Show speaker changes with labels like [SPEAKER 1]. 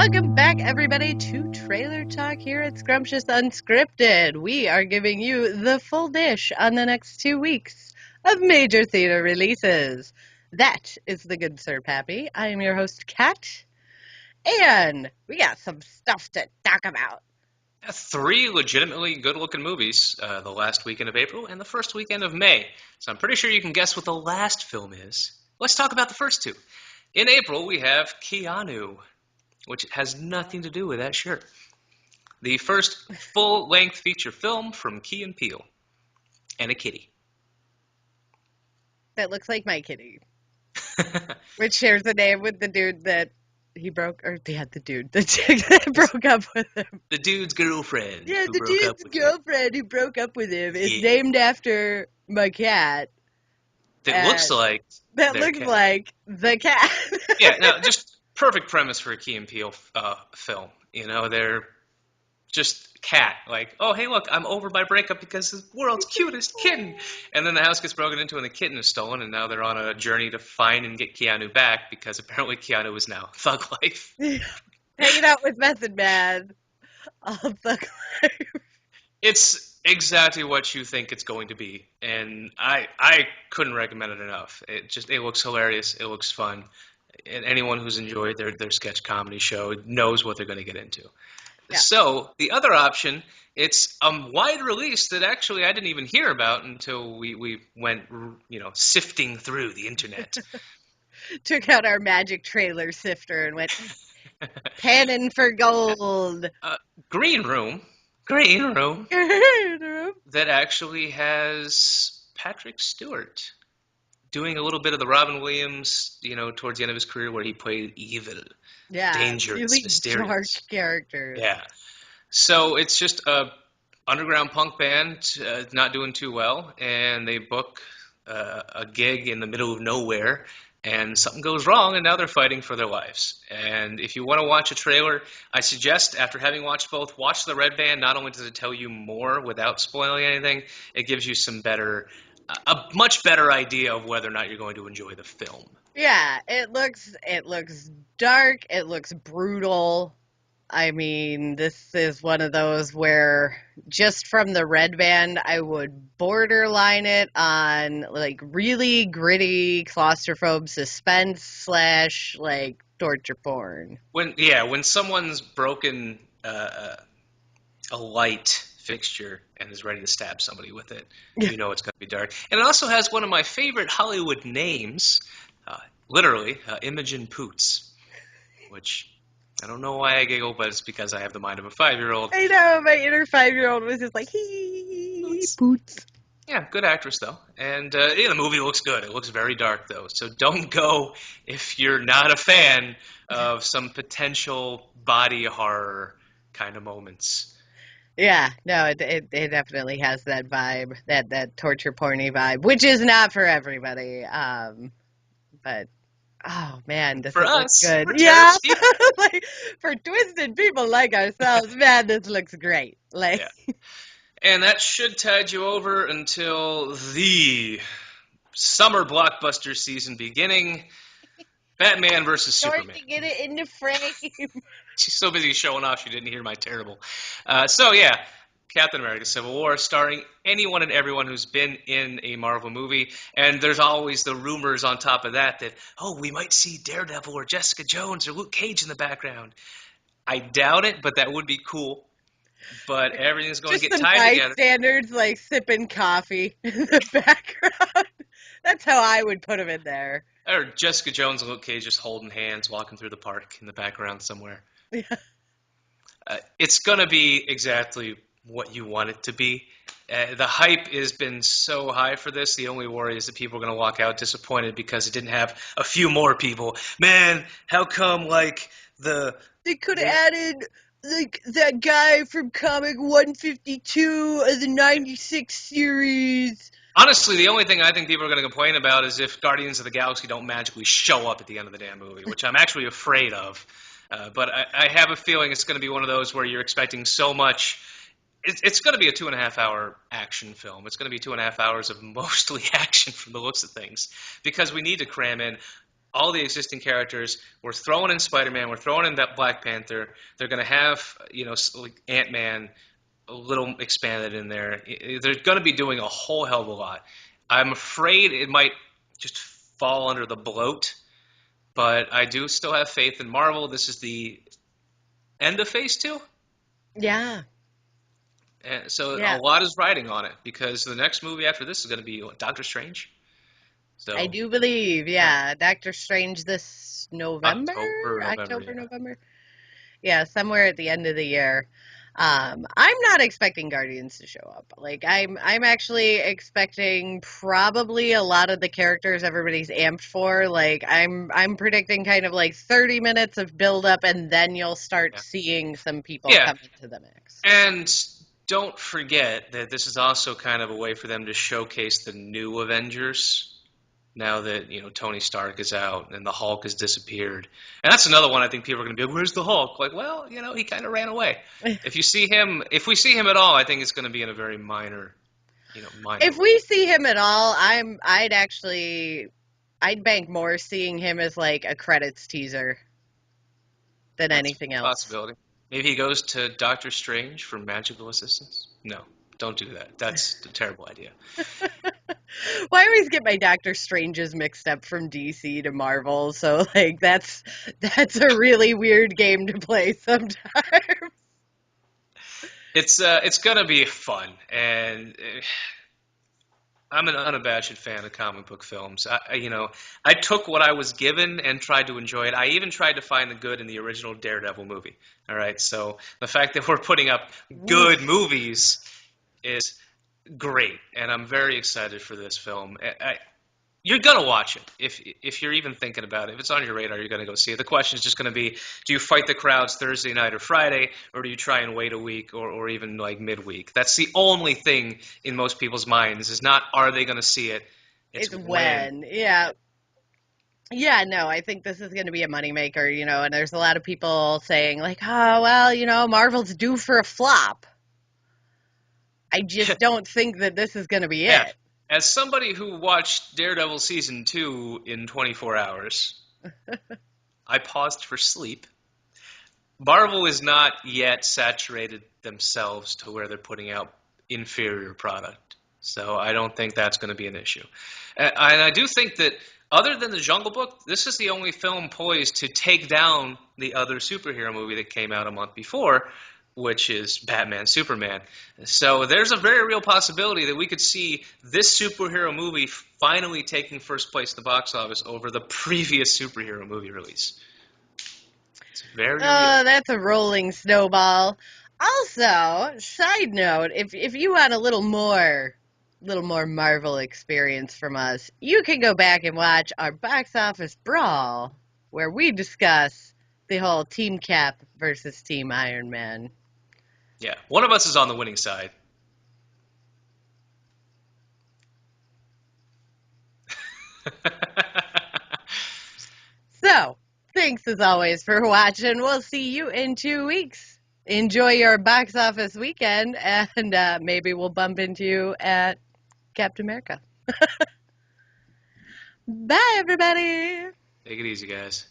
[SPEAKER 1] Welcome back, everybody, to Trailer Talk here at Scrumptious Unscripted. We are giving you the full dish on the next 2 weeks of major theater releases. That is the good Sir Pappy. I am your host, Kat, and we got some stuff to talk about.
[SPEAKER 2] Three legitimately good-looking movies the last weekend of April and the first weekend of May. So I'm pretty sure you can guess what the last film is. Let's talk about the first two. In April, we have Keanu, which has nothing to do with that shirt. The first full-length feature film from Key and Peele. And a kitty.
[SPEAKER 1] That looks like my kitty, which shares a name with the dude that he broke, or yeah, the dude, the chick that broke up with him.
[SPEAKER 2] The dude's girlfriend.
[SPEAKER 1] Yeah,
[SPEAKER 2] who
[SPEAKER 1] the
[SPEAKER 2] broke up
[SPEAKER 1] dude's
[SPEAKER 2] with
[SPEAKER 1] girlfriend who broke up with him is
[SPEAKER 2] Yeah.
[SPEAKER 1] named after my cat.
[SPEAKER 2] That looks like
[SPEAKER 1] That
[SPEAKER 2] their
[SPEAKER 1] looks
[SPEAKER 2] cat.
[SPEAKER 1] like the cat.
[SPEAKER 2] Yeah, no, just perfect premise for a Key and Peele film. You know, they're just cat. Like, oh, hey, look, I'm over my breakup because the world's cutest kitten. And then the house gets broken into and the kitten is stolen, and now they're on a journey to find and get Keanu back because apparently Keanu is now thug life.
[SPEAKER 1] Hanging out with Method Man. All thug life.
[SPEAKER 2] It's exactly what you think it's going to be, and I couldn't recommend it enough. It looks hilarious. It looks fun. And anyone who's enjoyed their sketch comedy show knows what they're going to get into.
[SPEAKER 1] Yeah.
[SPEAKER 2] So the other option, it's a wide release that actually I didn't even hear about until we went, sifting through the internet.
[SPEAKER 1] Took out our magic trailer sifter and went panning for gold.
[SPEAKER 2] Green Room, that actually has Patrick Stewart doing a little bit of the Robin Williams, towards the end of his career where he played evil,
[SPEAKER 1] Yeah,
[SPEAKER 2] dangerous,
[SPEAKER 1] really
[SPEAKER 2] mysterious.
[SPEAKER 1] dark characters.
[SPEAKER 2] Yeah. So it's just a underground punk band not doing too well, and they book a gig in the middle of nowhere, and something goes wrong, and now they're fighting for their lives. And if you want to watch a trailer, I suggest, after having watched both, watch the Red Band. Not only does it tell you more without spoiling anything, it gives you a much better idea of whether or not you're going to enjoy the film.
[SPEAKER 1] Yeah, it looks dark, it looks brutal. I mean, this is one of those where just from the Red Band, I would borderline it on like really gritty claustrophobe suspense slash like torture porn.
[SPEAKER 2] When someone's broken a light fixture and is ready to stab somebody with it, you know it's going to be dark. And it also has one of my favorite Hollywood names, literally, Imogen Poots, which I don't know why I giggle, but it's because I have the mind of a 5-year-old.
[SPEAKER 1] I know, my inner 5-year-old was just like, hee, Poots.
[SPEAKER 2] Yeah, good actress, though. And the movie looks good. It looks very dark, though. So don't go if you're not a fan of some potential body horror kind of moments.
[SPEAKER 1] Yeah, no, it definitely has that vibe, that torture porny vibe, which is not for everybody. But oh man, does
[SPEAKER 2] For
[SPEAKER 1] it look
[SPEAKER 2] us,
[SPEAKER 1] good?
[SPEAKER 2] we're
[SPEAKER 1] Yeah,
[SPEAKER 2] Terrence.
[SPEAKER 1] like for twisted people like ourselves, man, this looks great. Like,
[SPEAKER 2] Yeah. And that should tide you over until the summer blockbuster season beginning. Batman versus
[SPEAKER 1] starting
[SPEAKER 2] Superman.
[SPEAKER 1] to get it in the frame.
[SPEAKER 2] She's so busy showing off she didn't hear my terrible. Captain America Civil War, starring anyone and everyone who's been in a Marvel movie. And there's always the rumors on top of that, oh, we might see Daredevil or Jessica Jones or Luke Cage in the background. I doubt it, but that would be cool. But everything's going to get tied together.
[SPEAKER 1] Bystanders like sipping coffee in the background. That's how I would put them in there.
[SPEAKER 2] Or Jessica Jones and Luke Cage just holding hands, walking through the park in the background somewhere.
[SPEAKER 1] Yeah.
[SPEAKER 2] It's going to be exactly what you want it to be. The hype has been so high for this. The only worry is that people are going to walk out disappointed because it didn't have a few more people. Man, how come
[SPEAKER 1] they could have added like that guy from comic 152 of the 96 series.
[SPEAKER 2] Honestly, the only thing I think people are going to complain about is if Guardians of the Galaxy don't magically show up at the end of the damn movie, which I'm actually afraid of. But I have a feeling it's going to be one of those where you're expecting so much. It's going to be a 2.5-hour action film. It's going to be 2.5 hours of mostly action from the looks of things, because we need to cram in all the existing characters. We're throwing in Spider-Man. We're throwing in that Black Panther. They're going to have, like Ant-Man a little expanded in there. They're going to be doing a whole hell of a lot. I'm afraid it might just fall under the bloat, but I do still have faith in Marvel. This is the end of Phase 2.
[SPEAKER 1] Yeah.
[SPEAKER 2] And so a
[SPEAKER 1] Yeah.
[SPEAKER 2] lot is riding on it because the next movie after this is going to be Doctor Strange.
[SPEAKER 1] I
[SPEAKER 2] So
[SPEAKER 1] do believe,
[SPEAKER 2] yeah,
[SPEAKER 1] yeah. Doctor Strange this November?
[SPEAKER 2] October, November,
[SPEAKER 1] October,
[SPEAKER 2] yeah.
[SPEAKER 1] November? Yeah, somewhere at the end of the year. I'm not expecting Guardians to show up. Like I'm actually expecting probably a lot of the characters everybody's amped for. Like I'm predicting kind of like 30 minutes of build up and then you'll start
[SPEAKER 2] Yeah.
[SPEAKER 1] seeing some people
[SPEAKER 2] Yeah,
[SPEAKER 1] come into the mix.
[SPEAKER 2] and don't forget that this is also kind of a way for them to showcase the new Avengers. Now that Tony Stark is out and the Hulk has disappeared, and that's another one I think people are going to be like, "Where's the Hulk?" Like, well, he kind of ran away. If we see him at all, I think it's going to be in a very minor
[SPEAKER 1] If we
[SPEAKER 2] role.
[SPEAKER 1] see him at all, I'd bank more seeing him as like a credits teaser than
[SPEAKER 2] That's
[SPEAKER 1] anything
[SPEAKER 2] a
[SPEAKER 1] else.
[SPEAKER 2] possibility. Maybe he goes to Doctor Strange for magical assistance. No, don't do that. That's a terrible idea.
[SPEAKER 1] Well, I always get my Doctor Stranges mixed up from DC to Marvel, so like that's a really weird game to play sometimes.
[SPEAKER 2] It's gonna be fun, and I'm an unabashed fan of comic book films. I took what I was given and tried to enjoy it. I even tried to find the good in the original Daredevil movie. All right, so the fact that we're putting up good
[SPEAKER 1] Oof.
[SPEAKER 2] movies is great, and I'm very excited for this film. You're gonna watch it if you're even thinking about it. If it's on your radar, you're gonna go see it. The question is just gonna be: do you fight the crowds Thursday night or Friday, or do you try and wait a week or even like midweek? That's the only thing in most people's minds is not are they gonna see it? It's
[SPEAKER 1] It's
[SPEAKER 2] when.
[SPEAKER 1] when, yeah. Yeah, no, I think this is going to be a moneymaker, and there's a lot of people saying, like, oh, well, Marvel's due for a flop. I just don't think that this is going to be
[SPEAKER 2] Yeah.
[SPEAKER 1] it.
[SPEAKER 2] As somebody who watched Daredevil season 2 in 24 hours, I paused for sleep. Marvel is not yet saturated themselves to where they're putting out inferior product. So I don't think that's going to be an issue. And I do think that other than the Jungle Book, this is the only film poised to take down the other superhero movie that came out a month before, which is Batman Superman. So there's a very real possibility that we could see this superhero movie finally taking first place at the box office over the previous superhero movie release. It's very real.
[SPEAKER 1] Oh, that's a rolling snowball. Also, side note, if you want a little more Marvel experience from us, you can go back and watch our box office brawl where we discuss the whole Team Cap versus Team Iron Man.
[SPEAKER 2] Yeah, one of us is on the winning side.
[SPEAKER 1] So, thanks as always for watching. We'll see you in 2 weeks. Enjoy your box office weekend, and maybe we'll bump into you at Captain America. Bye, everybody.
[SPEAKER 2] Take it easy, guys.